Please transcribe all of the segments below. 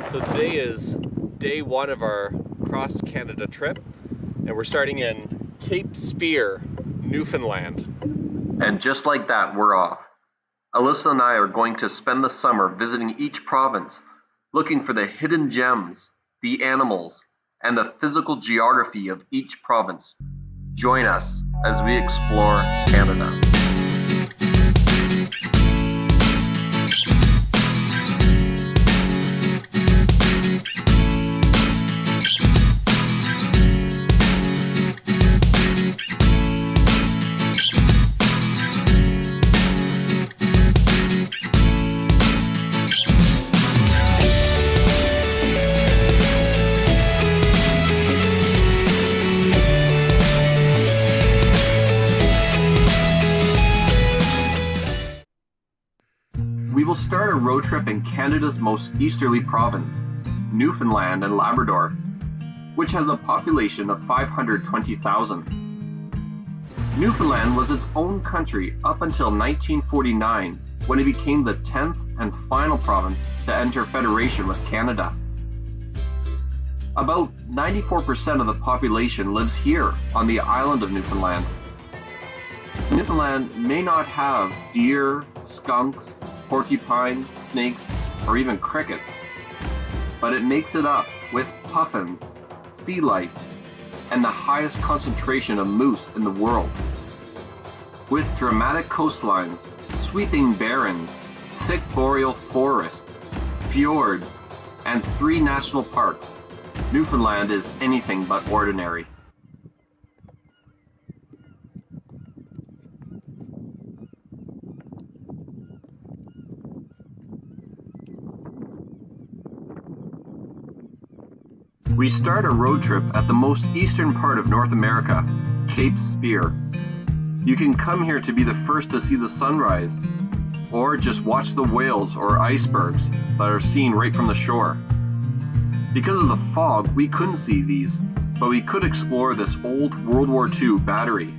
So today is day one of our cross-Canada trip, and we're starting in Cape Spear, Newfoundland. And just like that, we're off. Alyssa and I are going to spend the summer visiting each province, looking for the hidden gems, the animals, and the physical geography of each province. Join us as we explore Canada. We will start a road trip in Canada's most easterly province, Newfoundland and Labrador, which has a population of 520,000. Newfoundland was its own country up until 1949, when it became the 10th and final province to enter federation with Canada. About 94% of the population lives here on the island of Newfoundland. Newfoundland may not have deer, skunks, porcupine, snakes, or even crickets, but it makes it up with puffins, sea lice, and the highest concentration of moose in the world. With dramatic coastlines, sweeping barrens, thick boreal forests, fjords, and 3 national parks, Newfoundland is anything but ordinary. We start a road trip at the most eastern part of North America, Cape Spear. You can come here to be the first to see the sunrise, or just watch the whales or icebergs that are seen right from the shore. Because of the fog, we couldn't see these, but we could explore this old World War II battery.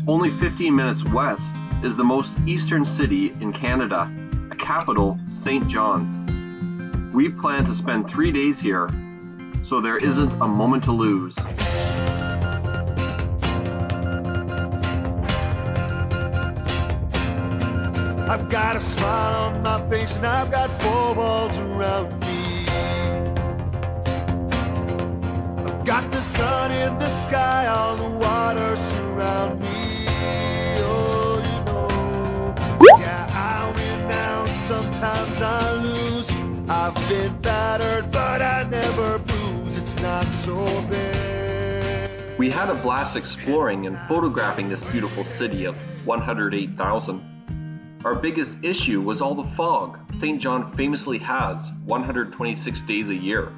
Only 15 minutes west is the most eastern city in Canada, a capital, St. John's. We plan to spend 3 days here, so there isn't a moment to lose. I've got a smile on my face and I've got 4 walls around me. I've got the sun in the sky, all the water surround me. Oh, you know, yeah, I win now, sometimes I lose. I've been battered, but I never bruise. It's not so bad. We had a blast exploring and photographing this beautiful city of 108,000. Our biggest issue was all the fog St. John famously has 126 days a year.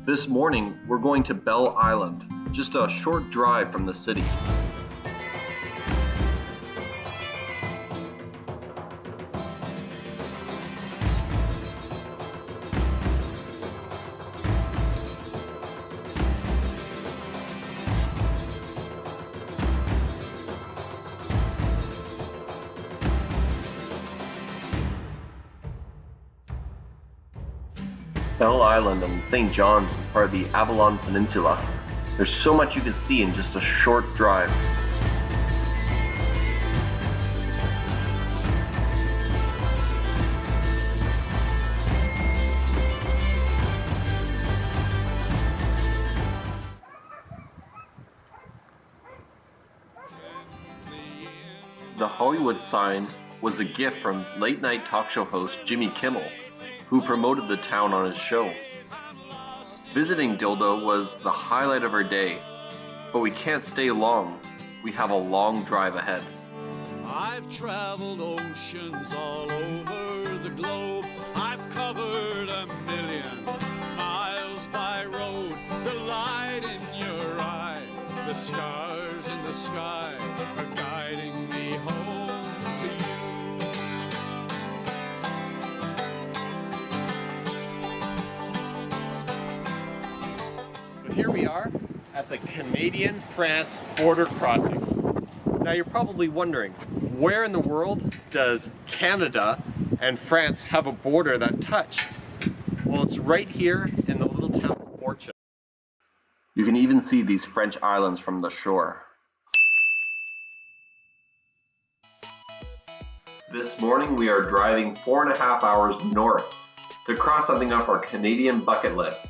This morning, we're going to Bell Island, just a short drive from the city. Bell Island and St. John's is part of the Avalon Peninsula. There's so much you can see in just a short drive. The Hollywood sign was a gift from late-night talk show host Jimmy Kimmel, who promoted the town on his show. Visiting Dildo was the highlight of our day, but we can't stay long. We have a long drive ahead. I've traveled oceans all over the globe. I've covered 1,000,000 miles by road. The light in your eye, the stars in the sky are guiding me home to you. So here we are at the Canadian-France border crossing. Now you're probably wondering, where in the world does Canada and France have a border that touch? Well, it's right here in the little town of Fortune. You can even see these French islands from the shore. This morning we are driving 4.5 hours north to cross something off our Canadian bucket list.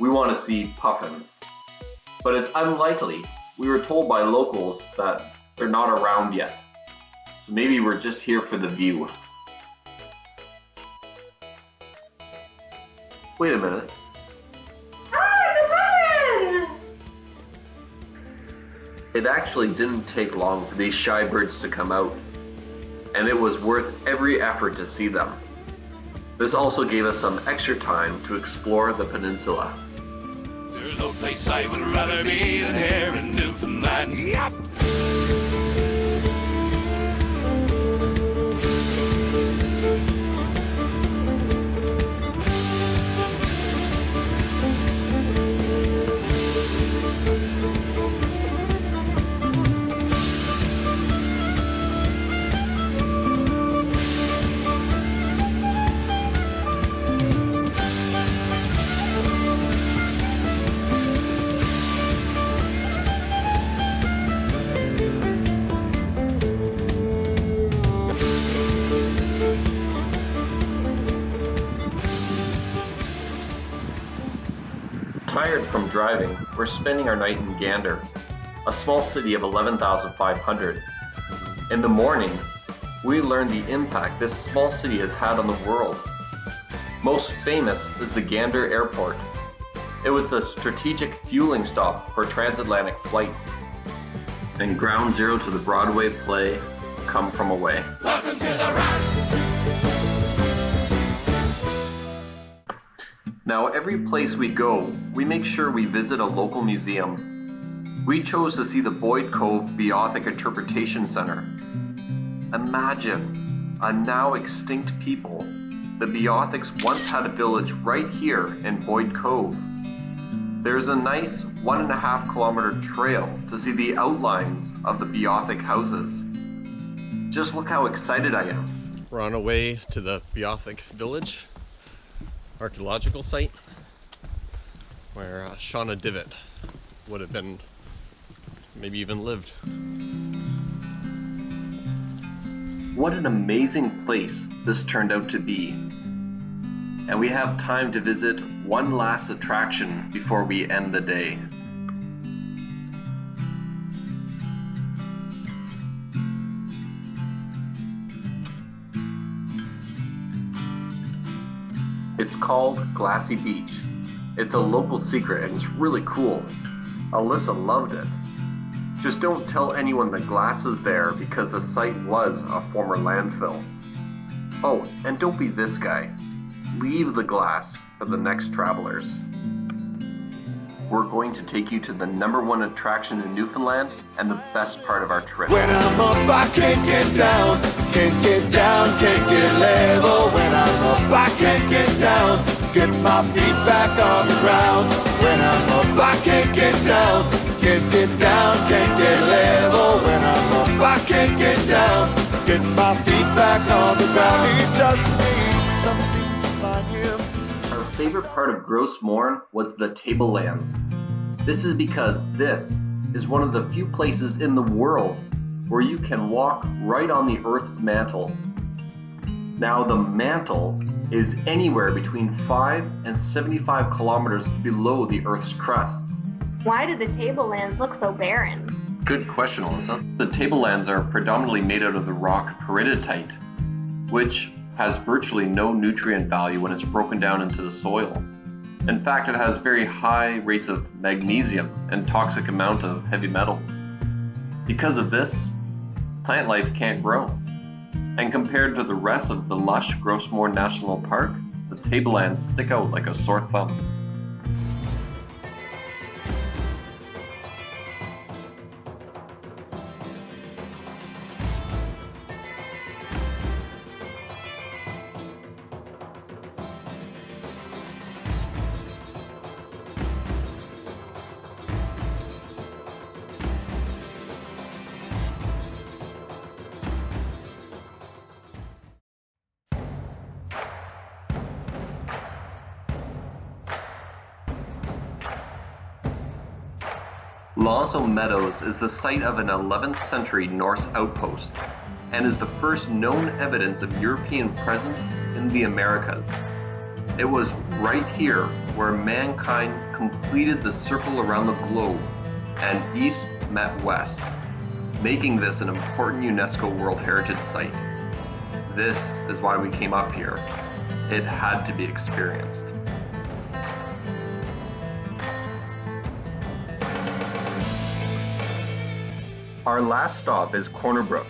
We want to see puffins. But it's unlikely. We were told by locals that they're not around yet. So maybe we're just here for the view. Wait a minute. It actually didn't take long for these shy birds to come out, and it was worth every effort to see them. This also gave us some extra time to explore the peninsula. There's no place I would rather be than here in Newfoundland. Yep. Tired from driving, we're spending our night in Gander, a small city of 11,500. In the morning, we learned the impact this small city has had on the world. Most famous is the Gander Airport. It was the strategic fueling stop for transatlantic flights, and ground zero to the Broadway play Come From Away. Welcome to the rock. Now, every place we go, we make sure we visit a local museum. We chose to see the Boyd Cove Beothic Interpretation Center. Imagine, a now extinct people. The Beothics once had a village right here in Boyd Cove. There's a nice 1.5 kilometer trail to see the outlines of the Beothic houses. Just look how excited I am. We're on our way to the Beothic village archaeological site where Shauna Divot would have been, maybe even lived. What an amazing place this turned out to be. And we have time to visit one last attraction before we end the day. It's called Glassy Beach. It's a local secret and it's really cool. Alyssa loved it. Just don't tell anyone the glass is there because the site was a former landfill. Oh, and don't be this guy. Leave the glass for the next travelers. We're going to take you to the #1 attraction in Newfoundland and the best part of our trip. When I'm up, I can't get down, can't get down, can't get level. When I'm up, I can't get down, get my feet back on the ground. When I'm up, I can't get down, can't get down, can't get level. When I'm up, I can't get down, get my feet back on the ground. He just needs something to find him. Our favorite part of Gross Mourne was the tablelands. This is because this is one of the few places in the world where you can walk right on the Earth's mantle. Now, the mantle is anywhere between 5 and 75 kilometers below the Earth's crust. Why do the tablelands look so barren? Good question, Alyssa. The tablelands are predominantly made out of the rock peridotite, which has virtually no nutrient value when it's broken down into the soil. In fact, it has very high rates of magnesium and toxic amount of heavy metals. Because of this, plant life can't grow. And compared to the rest of the lush Gross Mourne National Park, the tablelands stick out like a sore thumb. L'Anse Meadows is the site of an 11th century Norse outpost and is the first known evidence of European presence in the Americas. It was right here where mankind completed the circle around the globe and east met west, making this an important UNESCO World Heritage Site. This is why we came up here. It had to be experienced. Our last stop is Corner Brook.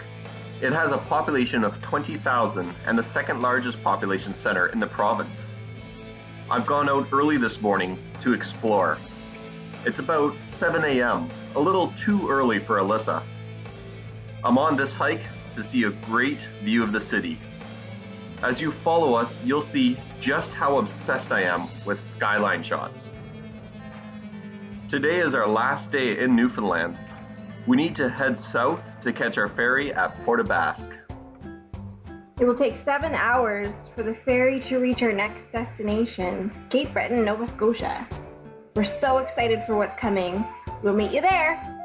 It has a population of 20,000 and the second largest population center in the province. I've gone out early this morning to explore. It's about 7 a.m., a little too early for Alyssa. I'm on this hike to see a great view of the city. As you follow us, you'll see just how obsessed I am with skyline shots. Today is our last day in Newfoundland. We need to head south to catch our ferry at Port aux Basques. It will take 7 hours for the ferry to reach our next destination, Cape Breton, Nova Scotia. We're so excited for what's coming. We'll meet you there.